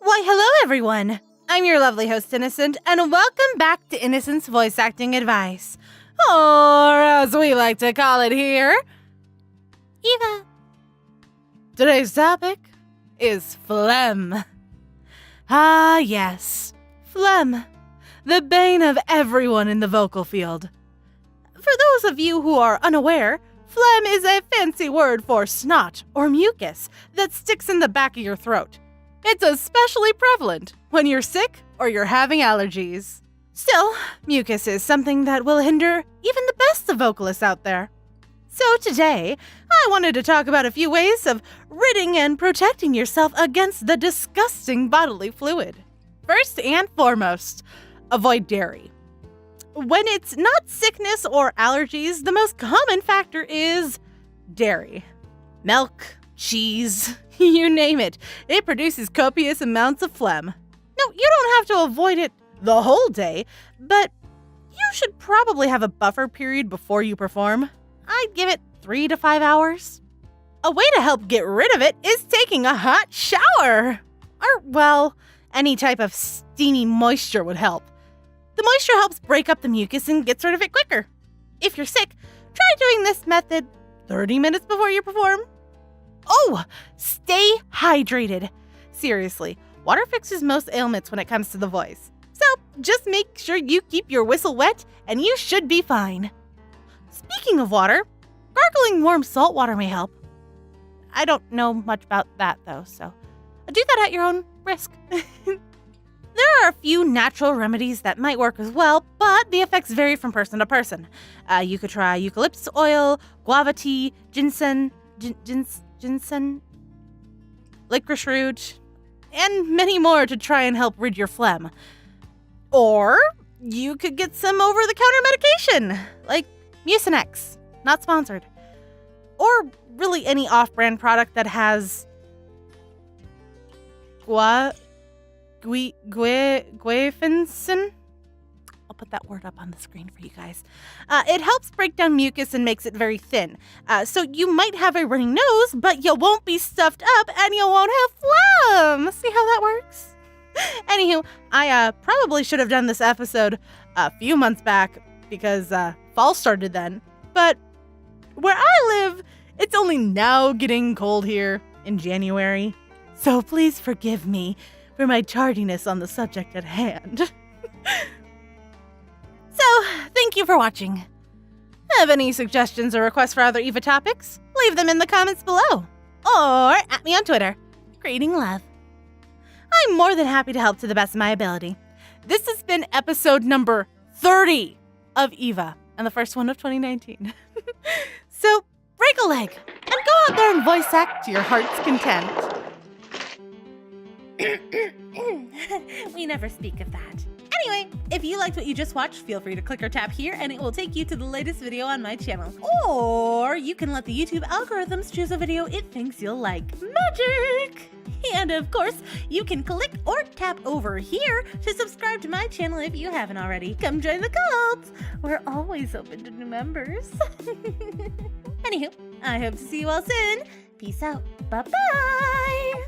Why, hello everyone! I'm your lovely host, Innocent, and welcome back to Innocent's Voice Acting Advice. Or as we like to call it here, Eva. Today's topic is phlegm. Ah, yes, phlegm. The bane of everyone in the vocal field. For those of you who are unaware, phlegm is a fancy word for snot or mucus that sticks in the back of your throat. It's especially prevalent when you're sick or you're having allergies. Still, mucus is something that will hinder even the best of vocalists out there. So today, I wanted to talk about a few ways of ridding and protecting yourself against the disgusting bodily fluid. First and foremost, avoid dairy. When it's not sickness or allergies, the most common factor is dairy. Milk, cheese, you name it. It produces copious amounts of phlegm. No, you don't have to avoid it the whole day, but you should probably have a buffer period before you perform. I'd give it 3 to 5 hours. A way to help get rid of it is taking a hot shower. Or, well, any type of steamy moisture would help. The moisture helps break up the mucus and gets rid of it quicker. If you're sick, try doing this method 30 minutes before you perform. Oh, stay hydrated. Seriously, water fixes most ailments when it comes to the voice. So just make sure you keep your whistle wet and you should be fine. Speaking of water, gargling warm salt water may help. I don't know much about that though, so do that at your own risk. There are a few natural remedies that might work as well, but the effects vary from person to person. You could try eucalyptus oil, guava tea, ginseng, licorice root, and many more to try and help rid your phlegm. Or you could get some over-the-counter medication, like Mucinex, not sponsored. Or really any off-brand product that has guaifenesin. I'll put that word up on the screen for you guys. It helps break down mucus and makes it very thin. So you might have a runny nose, but you won't be stuffed up and you won't have phlegm. See how that works? Anywho, I probably should have done this episode a few months back because fall started then. But where I live, it's only now getting cold here in January. So please forgive me for my tardiness on the subject at hand. So, thank you for watching. Have any suggestions or requests for other Eva topics? Leave them in the comments below. Or at me on Twitter, Creating Love. I'm more than happy to help to the best of my ability. This has been episode number 30 of Eva, and the first one of 2019. So, break a leg, and go out there and voice act to your heart's content. We never speak of that. Anyway, if you liked what you just watched, feel free to click or tap here and it will take you to the latest video on my channel. Or you can let the YouTube algorithms choose a video it thinks you'll like. Magic! And of course, you can click or tap over here to subscribe to my channel if you haven't already. Come join the cult! We're always open to new members. Anywho, I hope to see you all soon. Peace out. Bye-bye!